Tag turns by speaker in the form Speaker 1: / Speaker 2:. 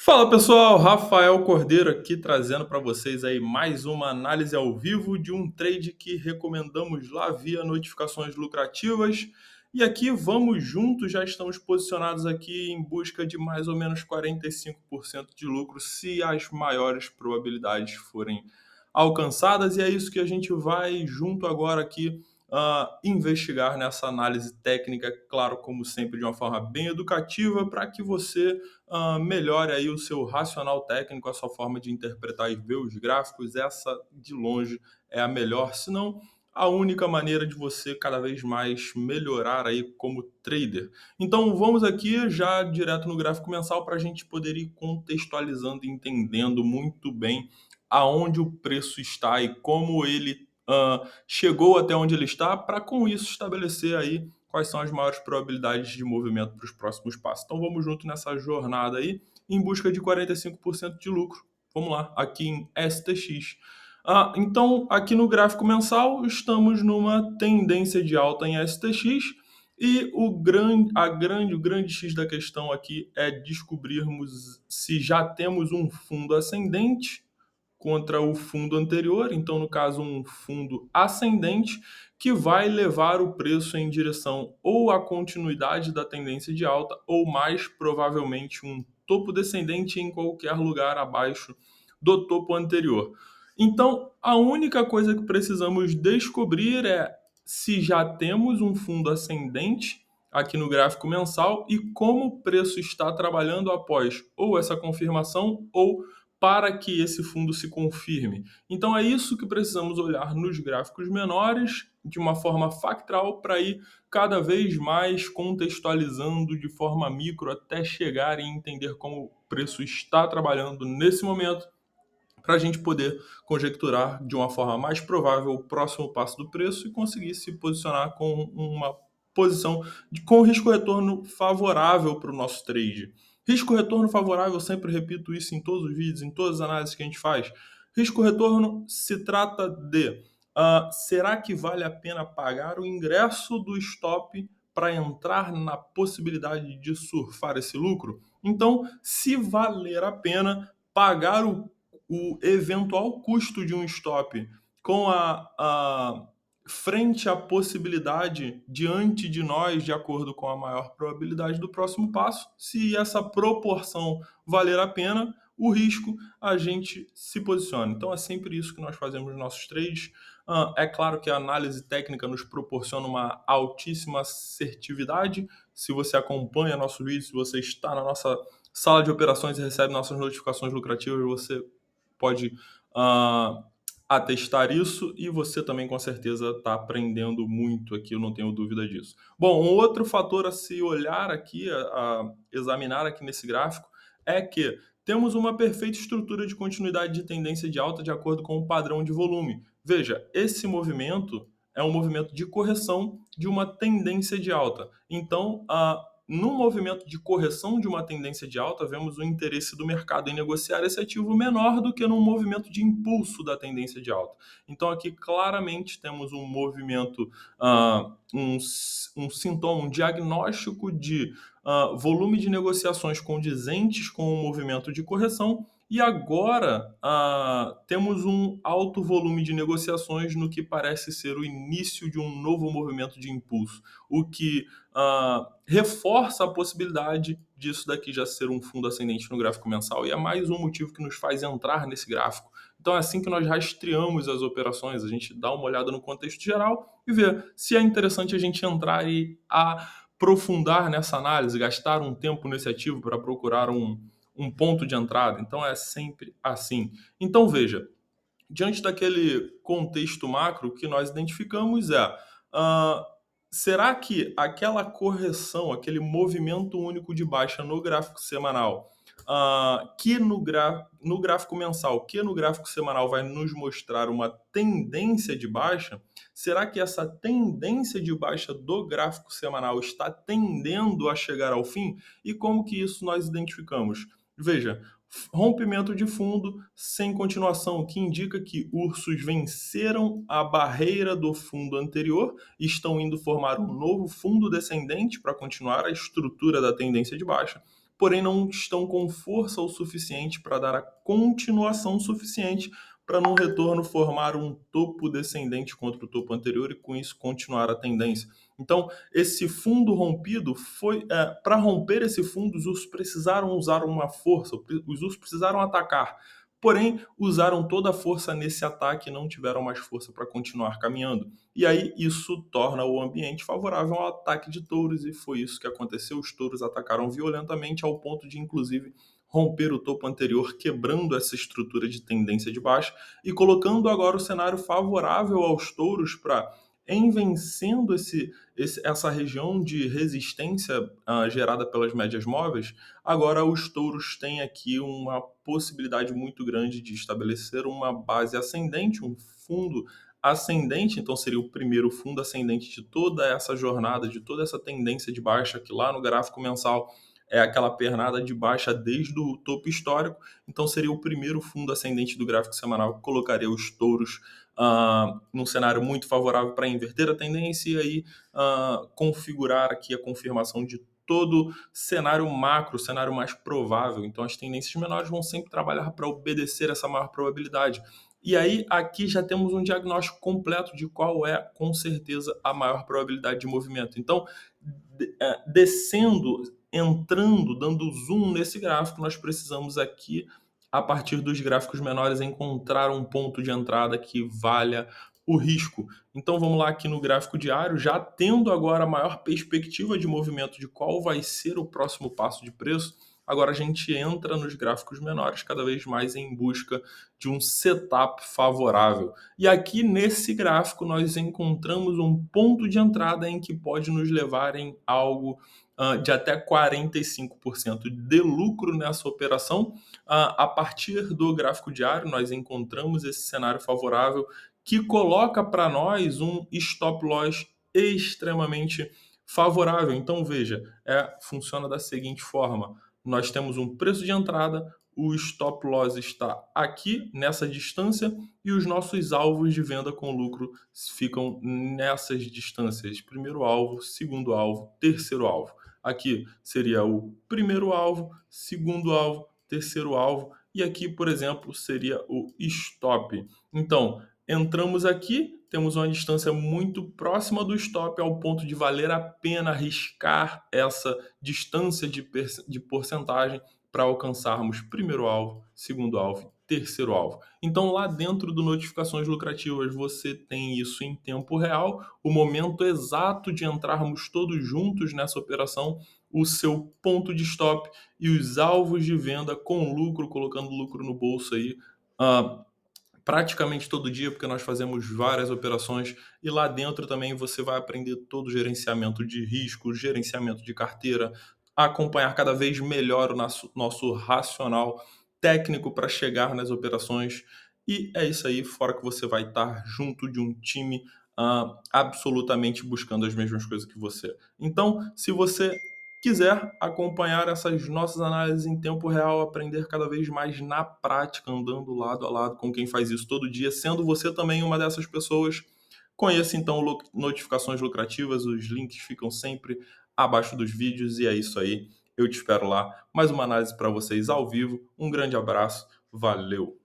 Speaker 1: Fala pessoal, Rafael Cordeiro aqui trazendo para vocês aí mais uma análise ao vivo de um trade que recomendamos lá via notificações lucrativas. E aqui vamos juntos, já estamos posicionados aqui em busca de mais ou menos 45% de lucro se as maiores probabilidades forem alcançadas. E é isso que a gente vai junto agora aqui investigar nessa análise técnica, claro, como sempre, de uma forma bem educativa, para que você melhore aí o seu racional técnico, a sua forma de interpretar e ver os gráficos. Essa, de longe, é a melhor, se não a única maneira de você cada vez mais melhorar aí como trader. Então vamos aqui já direto no gráfico mensal para a gente poder ir contextualizando e entendendo muito bem aonde o preço está e como ele chegou até onde ele está, para com isso estabelecer aí quais são as maiores probabilidades de movimento para os próximos passos. Então vamos junto nessa jornada aí em busca de 45% de lucro. Vamos lá, aqui em STX. Então, aqui no gráfico mensal, estamos numa tendência de alta em STX e o grande X da questão aqui é descobrirmos se já temos um fundo ascendente contra o fundo anterior, então no caso um fundo ascendente, que vai levar o preço em direção ou à continuidade da tendência de alta ou mais provavelmente um topo descendente em qualquer lugar abaixo do topo anterior. Então, a única coisa que precisamos descobrir é se já temos um fundo ascendente aqui no gráfico mensal e como o preço está trabalhando após ou essa confirmação ou para que esse fundo se confirme. Então é isso que precisamos olhar nos gráficos menores de uma forma factual para ir cada vez mais contextualizando de forma micro até chegar e entender como o preço está trabalhando nesse momento para a gente poder conjecturar de uma forma mais provável o próximo passo do preço e conseguir se posicionar com uma posição com risco-retorno favorável para o nosso trade. Risco-retorno favorável, eu sempre repito isso em todos os vídeos, em todas as análises que a gente faz. Risco-retorno se trata de será que vale a pena pagar o ingresso do stop para entrar na possibilidade de surfar esse lucro? Então, se valer a pena pagar o eventual custo de um stop com a frente à possibilidade diante de nós, de acordo com a maior probabilidade do próximo passo, se essa proporção valer a pena, o risco, a gente se posiciona. Então é sempre isso que nós fazemos nos nossos trades. É claro que a análise técnica nos proporciona uma altíssima assertividade. Se você acompanha nossos vídeos, se você está na nossa sala de operações e recebe nossas notificações lucrativas, você pode atestar isso e você também com certeza está aprendendo muito aqui, eu não tenho dúvida disso. Bom, um outro fator a se olhar aqui, a examinar aqui nesse gráfico, é que temos uma perfeita estrutura de continuidade de tendência de alta de acordo com o padrão de volume. Veja, esse movimento é um movimento de correção de uma tendência de alta. Então, no movimento de correção de uma tendência de alta, vemos o interesse do mercado em negociar esse ativo menor do que num movimento de impulso da tendência de alta. Então, aqui claramente temos um movimento, um sintoma, um diagnóstico de volume de negociações condizentes com o movimento de correção. E agora temos um alto volume de negociações no que parece ser o início de um novo movimento de impulso, o que reforça a possibilidade disso daqui já ser um fundo ascendente no gráfico mensal. E é mais um motivo que nos faz entrar nesse gráfico. Então é assim que nós rastreamos as operações, a gente dá uma olhada no contexto geral e vê se é interessante a gente entrar e aprofundar nessa análise, gastar um tempo nesse ativo para procurar um ponto de entrada. Então é sempre assim. Então veja, diante daquele contexto macro, o que nós identificamos é será que aquela correção, aquele movimento único de baixa no gráfico semanal, que no gráfico mensal, que no gráfico semanal vai nos mostrar uma tendência de baixa, será que essa tendência de baixa do gráfico semanal está tendendo a chegar ao fim? E como que isso nós identificamos? Veja, rompimento de fundo sem continuação, o que indica que ursos venceram a barreira do fundo anterior e estão indo formar um novo fundo descendente para continuar a estrutura da tendência de baixa. porém não estão com força o suficiente para dar a continuação suficiente para num retorno formar um topo descendente contra o topo anterior e com isso continuar a tendência. Então, esse fundo rompido foi para romper esse fundo, os ursos precisaram usar uma força, os ursos precisaram atacar. Porém, usaram toda a força nesse ataque e não tiveram mais força para continuar caminhando. E aí isso torna o ambiente favorável ao ataque de touros, e foi isso que aconteceu. Os touros atacaram violentamente ao ponto de, inclusive, romper o topo anterior, quebrando essa estrutura de tendência de baixa e colocando agora o cenário favorável aos touros para, em vencendo essa região de resistência gerada pelas médias móveis, agora os touros têm aqui uma possibilidade muito grande de estabelecer uma base ascendente, um fundo ascendente, então seria o primeiro fundo ascendente de toda essa jornada, de toda essa tendência de baixa, que lá no gráfico mensal é aquela pernada de baixa desde o topo histórico, então seria o primeiro fundo ascendente do gráfico semanal que colocaria os touros num cenário muito favorável para inverter a tendência e aí configurar aqui a confirmação de todo cenário macro, cenário mais provável. Então as tendências menores vão sempre trabalhar para obedecer essa maior probabilidade. E aí aqui já temos um diagnóstico completo de qual é, com certeza, a maior probabilidade de movimento. Então, descendo, entrando, dando zoom nesse gráfico, nós precisamos aqui, a partir dos gráficos menores, encontrar um ponto de entrada que valha o risco. Então vamos lá aqui no gráfico diário, já tendo agora a maior perspectiva de movimento de qual vai ser o próximo passo de preço, agora a gente entra nos gráficos menores cada vez mais em busca de um setup favorável. E aqui nesse gráfico nós encontramos um ponto de entrada em que pode nos levar em algo de até 45% de lucro nessa operação. A partir do gráfico diário, nós encontramos esse cenário favorável que coloca para nós um stop loss extremamente favorável. Então, veja, funciona da seguinte forma: nós temos um preço de entrada, o stop loss está aqui nessa distância e os nossos alvos de venda com lucro ficam nessas distâncias. Primeiro alvo, segundo alvo, terceiro alvo. Aqui seria o primeiro alvo, segundo alvo, terceiro alvo e aqui, por exemplo, seria o stop. Então, entramos aqui, temos uma distância muito próxima do stop ao ponto de valer a pena arriscar essa distância de porcentagem para alcançarmos primeiro alvo, segundo alvo, terceiro alvo. Então, lá dentro do Notificações Lucrativas, você tem isso em tempo real, o momento exato de entrarmos todos juntos nessa operação, o seu ponto de stop e os alvos de venda com lucro, colocando lucro no bolso aí, praticamente todo dia, porque nós fazemos várias operações e lá dentro também você vai aprender todo o gerenciamento de risco, gerenciamento de carteira, acompanhar cada vez melhor o nosso racional técnico para chegar nas operações. E é isso aí, fora que você vai estar junto de um time absolutamente buscando as mesmas coisas que você. Então, se você quiser acompanhar essas nossas análises em tempo real, aprender cada vez mais na prática, andando lado a lado com quem faz isso todo dia, sendo você também uma dessas pessoas, conheça então Notificações Lucrativas, os links ficam sempre abaixo dos vídeos e é isso aí. Eu te espero lá. Mais uma análise para vocês ao vivo. Um grande abraço, valeu!